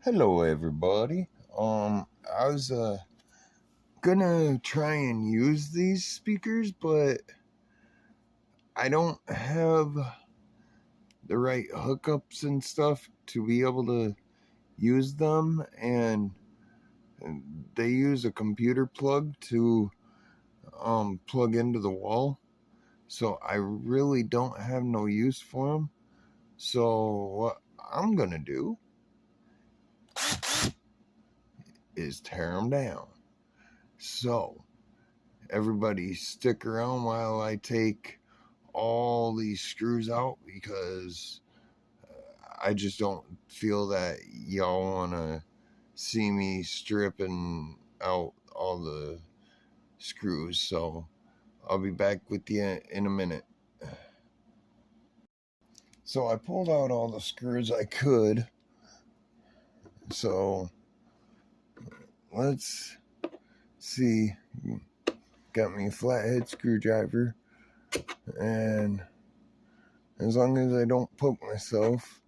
Hello, everybody. I was gonna try and use these speakers, but I don't have the right hookups and stuff to be able to use them, and they use a computer plug to plug into the wall, so I really don't have no use for them. So what I'm gonna do is tear them down. So everybody stick around while I take all these screws out, because I just don't feel that y'all want to see me stripping out all the screws. So I'll be back with you in a minute. So I pulled out all the screws I could. So let's see. Got me a flathead screwdriver, and as long as I don't poke myself,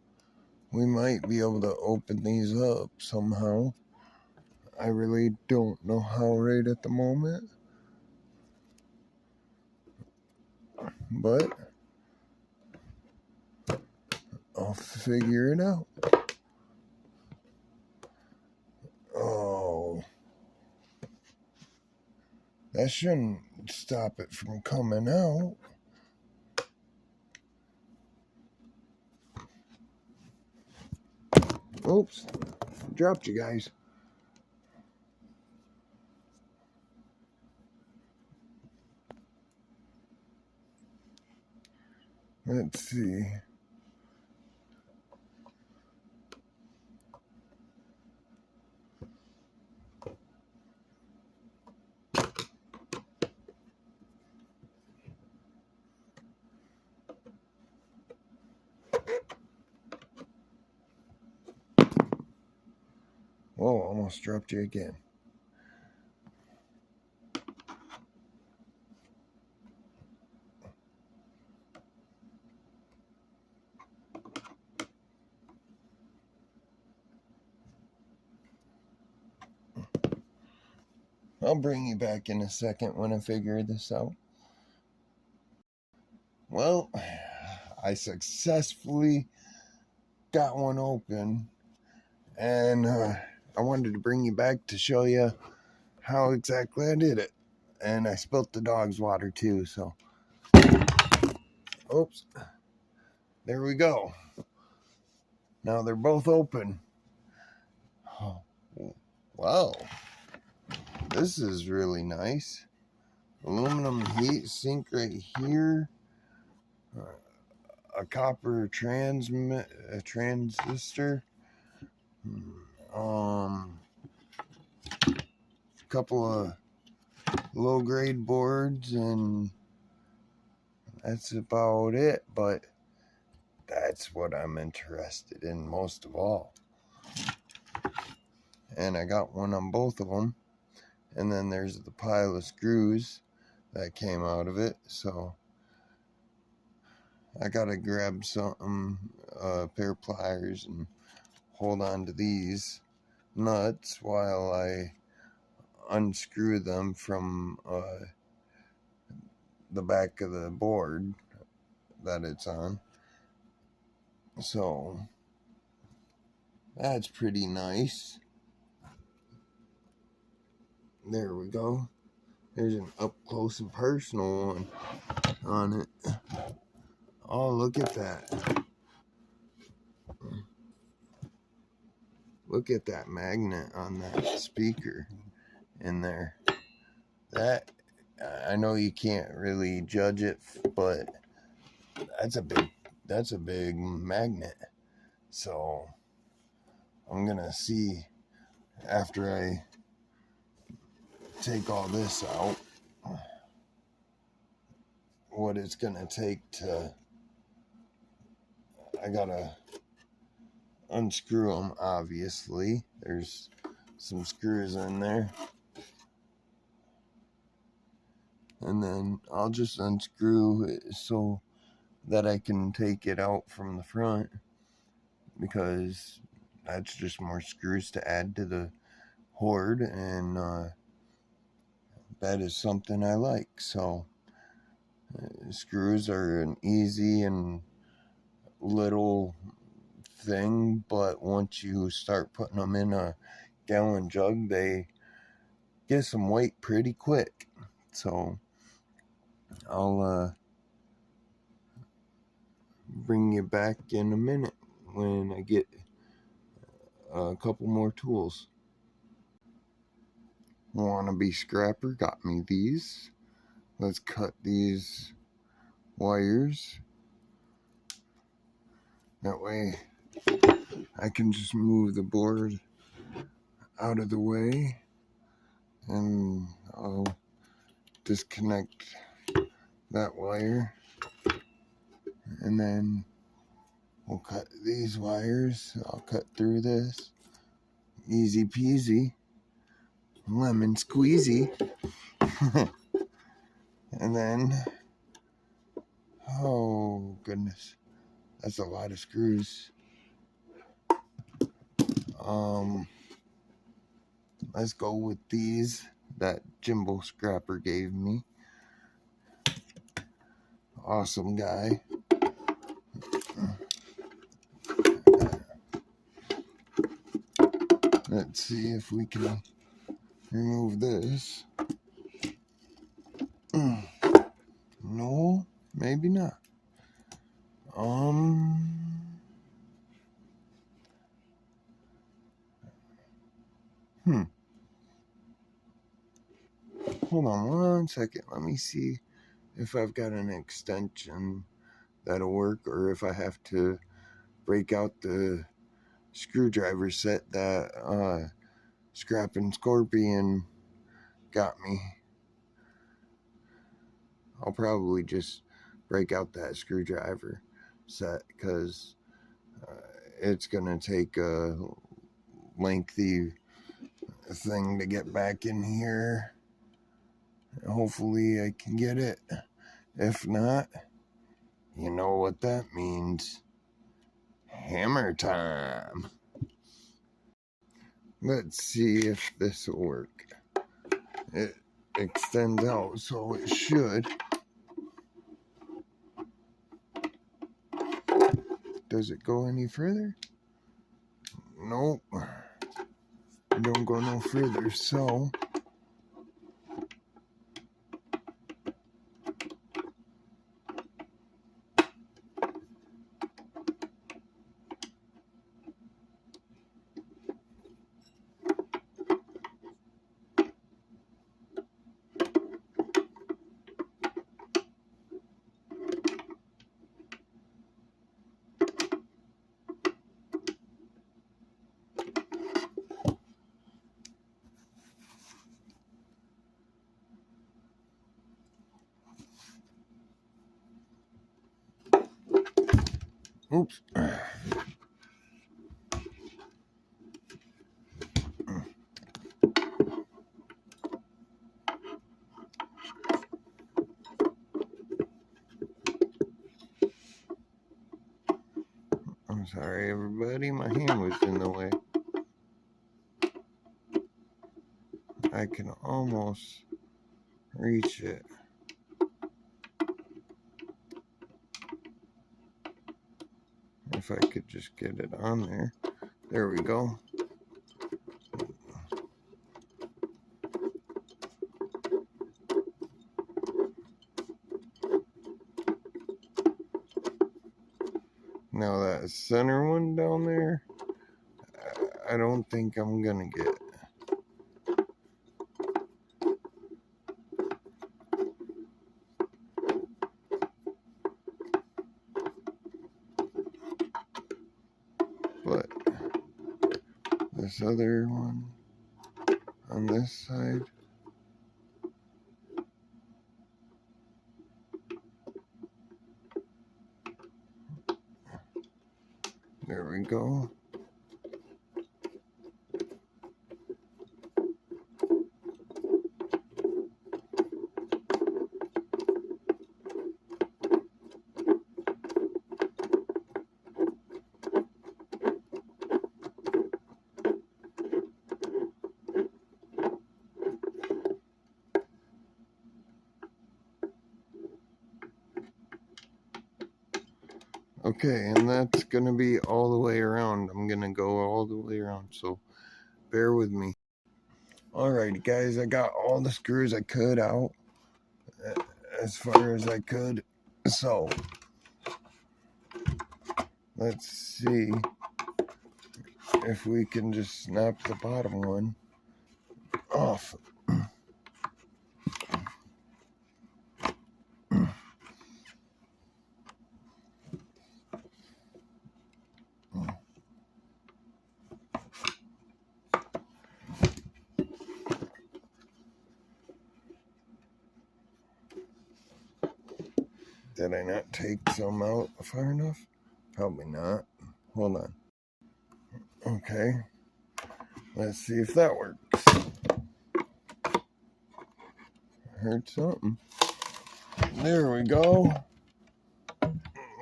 we might be able to open these up somehow. I really don't know how right at the moment, but I'll figure it out. Oh, that shouldn't stop it from coming out. Oops, dropped you guys. Let's see. Whoa, almost dropped you again. I'll bring you back in a second when I figure this out. Well, I successfully got one open, and I wanted to bring you back to show you how exactly I did it. And I spilt the dog's water too, so. Oops. There we go. Now they're both open. Oh, wow. This is really nice. Aluminum heat sink right here. A copper transistor. Couple of low grade boards, and that's about it. But that's what I'm interested in most of all. And I got one on both of them. And then there's the pile of screws that came out of it. So I gotta grab something, a pair of pliers, and hold on to these nuts while I unscrew them from the back of the board that it's on. So that's pretty nice. There we go. There's an up close and personal one on it. Oh, look at that. Look at that magnet on that speaker in there. That, I know you can't really judge it, but that's a big magnet. So I'm gonna see after I take all this out what it's gonna take to. I gotta unscrew them, obviously. There's some screws in there, and then I'll just unscrew it so that I can take it out from the front, because that's just more screws to add to the hoard, and that is something I like. So screws are an easy and little thing, but once you start putting them in a gallon jug, they get some weight pretty quick. So I'll bring you back in a minute when I get a couple more tools. Wannabe scrapper got me these. Let's cut these wires. That way I can just move the board out of the way, and I'll disconnect that wire, and then we'll cut these wires. I'll cut through this. Easy peasy. Lemon squeezy. And then, oh goodness, that's a lot of screws. Let's go with these that Jimbo Scrapper gave me. Awesome guy. Let's see if we can remove this. No, maybe not. Hold on one second. Let me see if I've got an extension that'll work, or if I have to break out the screwdriver set that Scrappin' Scorpion got me. I'll probably just break out that screwdriver set, because it's gonna take a lengthy thing to get back in here. Hopefully I can get it. If not, you know what that means. Hammer time. Let's see if this will work. It extends out, so it should. Does it go any further? Nope. It don't go no further, so oops. I'm sorry, everybody. My hand was in the way. I can almost reach it. If I could just get it on there. There we go. Now that center one down there, I don't think I'm gonna get. But this other one on this side, there we go. Okay, and that's going to be all the way around. I'm going to go all the way around, so bear with me. Alright, guys, I got all the screws I could out as far as I could. So, let's see if we can just snap the bottom one off. Did I not take some out far enough? Probably not. Hold on. Okay. Let's see if that works. Heard something. There we go.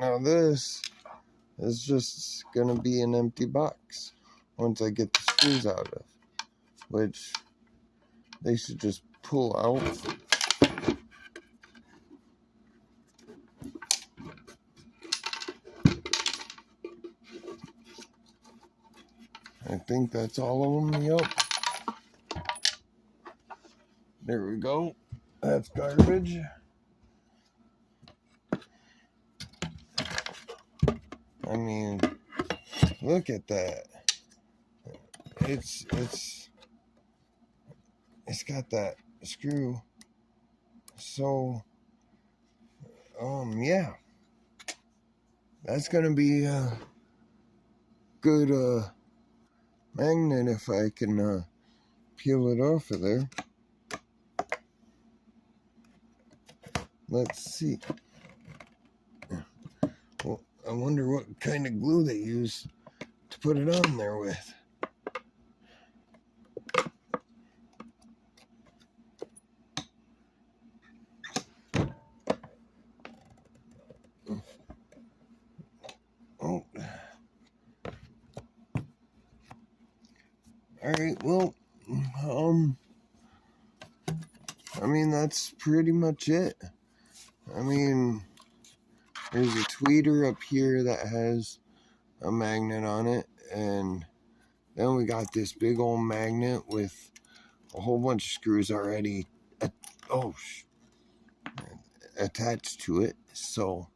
Now this is just gonna be an empty box once I get the screws out of, which they should just pull out. I think that's all of them. Yup. There we go. That's garbage. I mean, look at that. It's got that screw. So, yeah. That's gonna be a good magnet if I can peel it off of there. Let's see. Well, I wonder what kind of glue they use to put it on there with. Oh. Alright, well, I mean, that's pretty much it. I mean, there's a tweeter up here that has a magnet on it, and then we got this big old magnet with a whole bunch of screws already attached to it. So,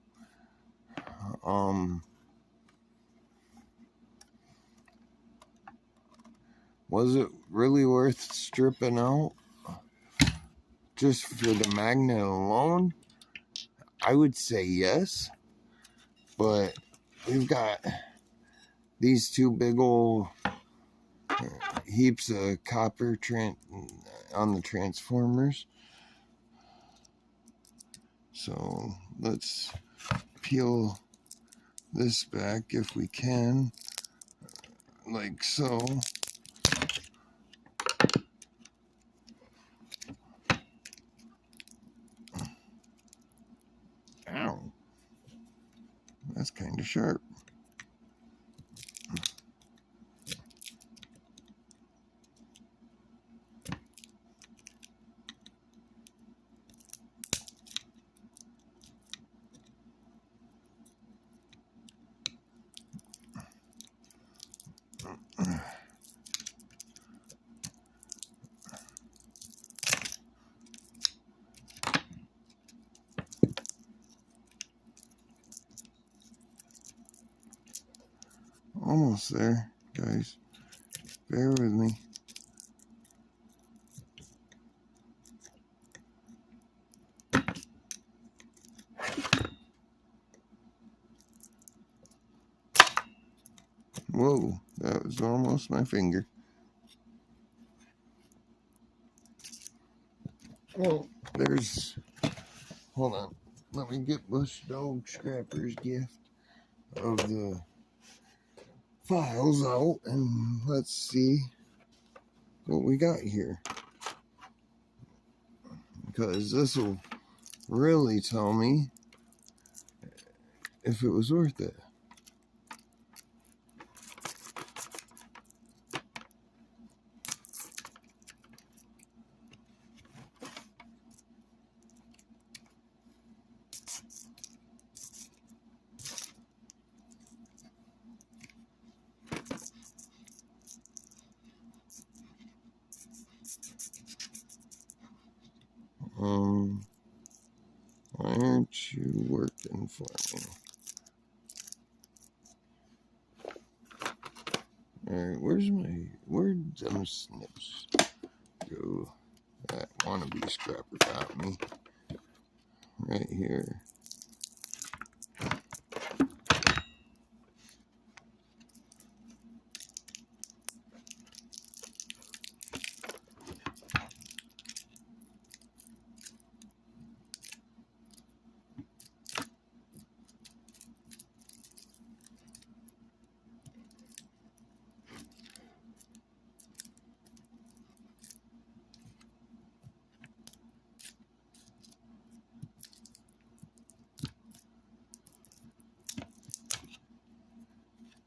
was it really worth stripping out just for the magnet alone? I would say yes, but we've got these two big old heaps of copper on the transformers. So let's peel this back if we can, like so. Ow, that's kind of sharp. Almost there, guys. Bear with me. Whoa, that was almost my finger. Well, hold on. Let me get Bush Dog Scrapper's gift of the files out, and let's see what we got here, because this will really tell me if it was worth it. aren't you working for me? Alright, where'd them snips go? That wannabe scrapper got me. Right here.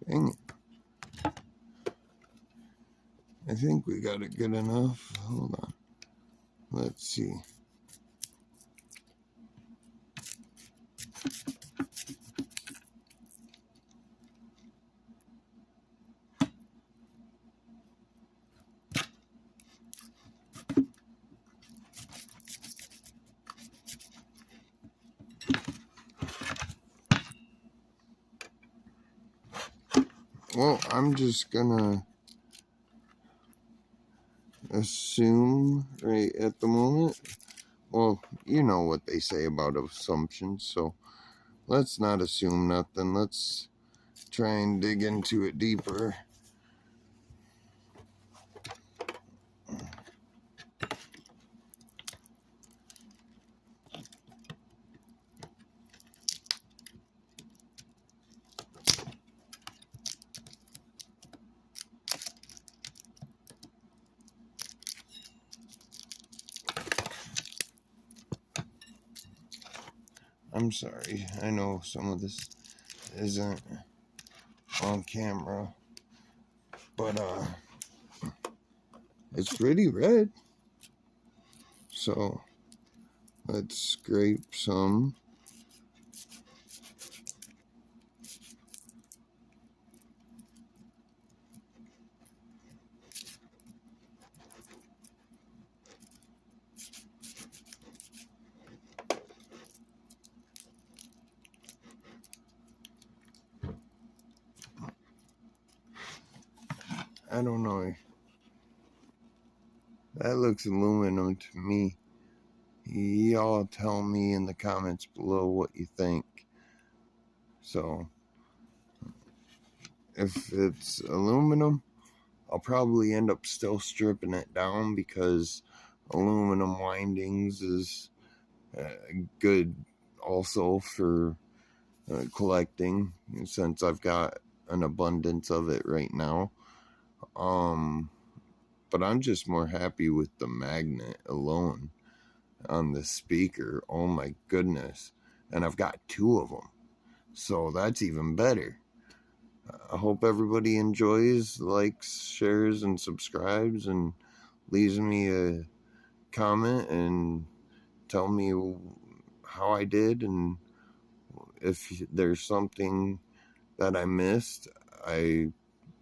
Dang it. I think we got it good enough. Hold on. Let's see. Well, I'm just gonna assume right at the moment. Well, you know what they say about assumptions, so let's not assume nothing. Let's try and dig into it deeper. I'm sorry, I know some of this isn't on camera, but it's pretty red. So let's scrape some. I don't know. That looks aluminum to me. Y'all tell me in the comments below what you think. So, if it's aluminum, I'll probably end up still stripping it down because aluminum windings is good also for collecting, since I've got an abundance of it right now. But I'm just more happy with the magnet alone on the speaker. Oh my goodness. And I've got 2 of them. So that's even better. I hope everybody enjoys, likes, shares, and subscribes, and leaves me a comment and tell me how I did, and if there's something that I missed, I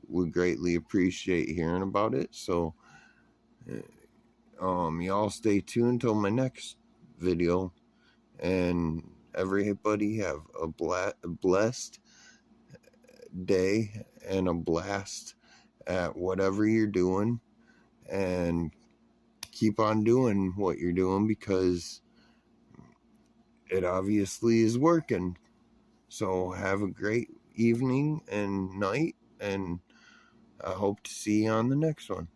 would greatly appreciate hearing about it. So y'all stay tuned till my next video, and everybody have a blessed day and a blast at whatever you're doing, and keep on doing what you're doing because it obviously is working. So have a great evening and night, and I hope to see you on the next one.